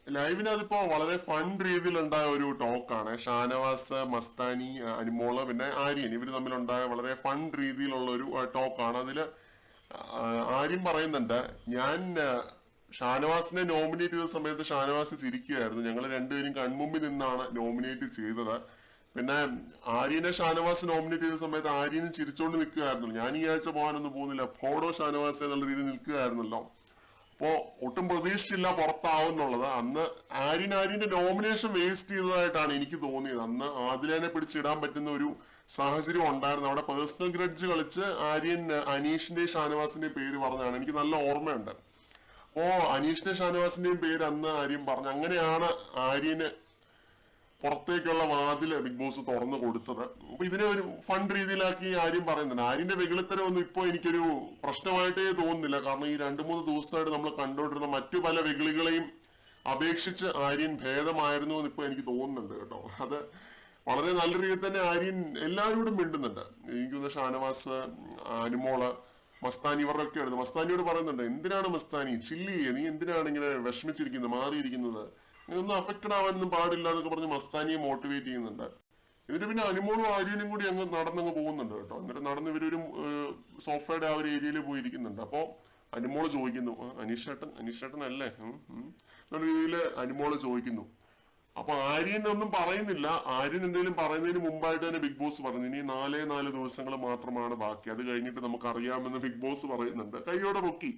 ലൈവിനകത്തിപ്പോ വളരെ ഫൺ രീതിയിലുണ്ടായ ഒരു ടോക്കാണ്. ഷാനവാസ്, മസ്താനി, അനുമോള്, പിന്നെ ആര്യൻ, ഇവർ തമ്മിലുണ്ടായ വളരെ ഫൺ രീതിയിലുള്ള ഒരു ടോക്കാണ്. അതില് ആര്യൻ പറയുന്നുണ്ട്, ഞാൻ ഷാനവാസിനെ നോമിനേറ്റ് ചെയ്ത സമയത്ത് ഷാനവാസ് ചിരിക്കുകയായിരുന്നു, ഞങ്ങൾ രണ്ടുപേരും കൺമുമ്പിൽ നിന്നാണ് നോമിനേറ്റ് ചെയ്തത്. പിന്നെ ആര്യനെ ഷാനവാസ് നോമിനേറ്റ് ചെയ്ത സമയത്ത് ആര്യനും ചിരിച്ചോണ്ട് നിൽക്കുകയായിരുന്നു, ഞാൻ ഈ ആഴ്ച പോകാനൊന്നും പോകുന്നില്ല, ഫോഡോ ഷാനവാസ് എന്നുള്ള രീതിയിൽ നിൽക്കുകയായിരുന്നല്ലോ. അപ്പോ ഒട്ടും പ്രതീക്ഷിച്ചില്ല പുറത്താവുന്നുള്ളത്. അന്ന് ആര്യന്റെ നോമിനേഷൻ വേസ്റ്റ് ചെയ്തതായിട്ടാണ് എനിക്ക് തോന്നിയത്. അന്ന് ആദിലേനെ പിടിച്ചിടാൻ പറ്റുന്ന ഒരു സാഹചര്യം ഉണ്ടായിരുന്നു. അവിടെ പേഴ്സണൽ ഗ്രഡ്ജ് കളിച്ച് ആര്യൻ അനീഷിന്റെയും ഷാനവാസിന്റെയും പേര് പറഞ്ഞതാണ്, എനിക്ക് നല്ല ഓർമ്മയുണ്ട്. അപ്പോ അനീഷിന്റെയും ഷാനവാസിന്റെയും പേര് അന്ന് ആര്യൻ പറഞ്ഞു. അങ്ങനെയാണ് ആര്യന് പുറത്തേക്കുള്ള വാതില് ബിഗ് ബോസ് തുറന്നു കൊടുത്തത്. അപ്പൊ ഇതിനെ ഒരു ഫൺ രീതിയിലാക്കി ആര്യം പറയുന്നുണ്ട്. ആര്യന്റെ വെകിളിത്തരമൊന്നും ഇപ്പൊ എനിക്കൊരു പ്രശ്നമായിട്ടേ തോന്നുന്നില്ല. കാരണം ഈ 2-3 ദിവസമായിട്ട് നമ്മൾ കണ്ടുകൊണ്ടിരുന്ന മറ്റു പല വെകിളികളെയും അപേക്ഷിച്ച് ആര്യൻ ഭേദമായിരുന്നു എന്ന് ഇപ്പൊ എനിക്ക് തോന്നുന്നുണ്ട് കേട്ടോ. അത് വളരെ നല്ല രീതിയിൽ തന്നെ ആര്യൻ എല്ലാവരോടും മിണ്ടുന്നുണ്ട്. എനിക്ക് ഷാനവാസ്, അനുമോള്, മസ്താനി, ഇവരുടെ ഒക്കെ ആയിരുന്നു. മസ്താനിയോട് പറയുന്നുണ്ട്, എന്തിനാണ് മസ്താനി ചില്ലി, നീ എന്തിനാണ് ഇങ്ങനെ വിഷമിച്ചിരിക്കുന്നത്, മാറിയിരിക്കുന്നത്, ഒന്നും അഫക്റ്റഡ് ആവാനൊന്നും പാടില്ല എന്നൊക്കെ പറഞ്ഞ് മസ്താനിയെ മോട്ടിവേറ്റ് ചെയ്യുന്നുണ്ട്. എന്നിട്ട് പിന്നെ അനുമോളും ആര്യനും കൂടി അങ്ങ് നടന്നങ്ങ് പോകുന്നുണ്ട് കേട്ടോ. എന്നിട്ട് നടന്ന് ഇവരൊരു സോഫയുടെ ആ ഒരു ഏരിയയിൽ പോയിരിക്കുന്നുണ്ട്. അപ്പോ അനുമോള് ചോദിക്കുന്നു, അനീഷേട്ടൻ അല്ലേ എന്നുള്ള രീതിയിൽ അനുമോള് ചോദിക്കുന്നു. അപ്പൊ ആര്യൻ ഒന്നും പറയുന്നില്ല. ആര്യൻ എന്തെങ്കിലും പറയുന്നതിന് മുമ്പായിട്ട് തന്നെ ബിഗ് ബോസ് പറഞ്ഞു, ഇനി 4 ദിവസങ്ങൾ മാത്രമാണ് ബാക്കി, അത് കഴിഞ്ഞിട്ട് നമുക്ക് അറിയാമെന്ന് ബിഗ് ബോസ് പറയുന്നുണ്ട്. കയ്യോടെ പൊക്കി.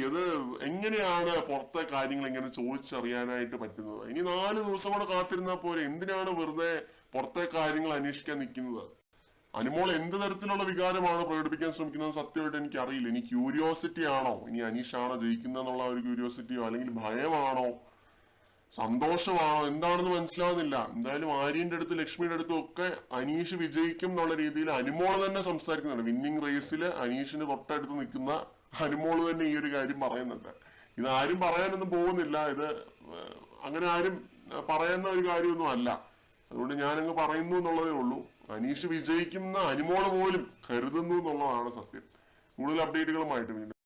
അത് എങ്ങനെയാണ് പുറത്തെ കാര്യങ്ങൾ എങ്ങനെ ചോദിച്ചറിയാനായിട്ട് പറ്റുന്നത്? ഇനി 4 ദിവസം കൂടെ കാത്തിരുന്നാൽ പോരെ, എന്തിനാണ് വെറുതെ പുറത്തെ കാര്യങ്ങൾ അന്വേഷിക്കാൻ നിൽക്കുന്നത്? അനുമോൾ എന്ത് തരത്തിലുള്ള വികാരമാണ് പ്രകടിപ്പിക്കാൻ ശ്രമിക്കുന്നത് സത്യമായിട്ട് എനിക്ക് അറിയില്ല. ഇനി ക്യൂരിയോസിറ്റി ആണോ, ഇനി അനീഷാണോ ജയിക്കുന്നതെന്നുള്ള ഒരു ക്യൂരിയോസിറ്റിയോ, അല്ലെങ്കിൽ ഭയമാണോ, സന്തോഷമാണോ, എന്താണെന്ന് മനസ്സിലാവുന്നില്ല. എന്തായാലും ആര്യന്റെ അടുത്ത്, ലക്ഷ്മിയുടെ അടുത്തും ഒക്കെ അനീഷ് വിജയിക്കും എന്നുള്ള രീതിയിൽ അനുമോള് തന്നെ സംസാരിക്കുന്നുണ്ട്. വിന്നിംഗ് റേസിൽ അനീഷിന് തൊട്ടടുത്ത് നിൽക്കുന്ന അനുമോള് തന്നെ ഈ ഒരു കാര്യം പറയുന്നുണ്ട്. ഇത് ആരും പറയാനൊന്നും പോകുന്നില്ല, ഇത് അങ്ങനെ ആരും പറയുന്ന ഒരു കാര്യമൊന്നും അല്ല. അതുകൊണ്ട് ഞാനങ്ങ് പറയുന്നു എന്നുള്ളതേ ഉള്ളൂ. അനീഷ് വിജയിക്കുന്ന അനുമോള് പോലും കരുതുന്നു എന്നുള്ളതാണ് സത്യം. കൂടുതൽ അപ്ഡേറ്റുകളുമായിട്ട് വീണ്ടും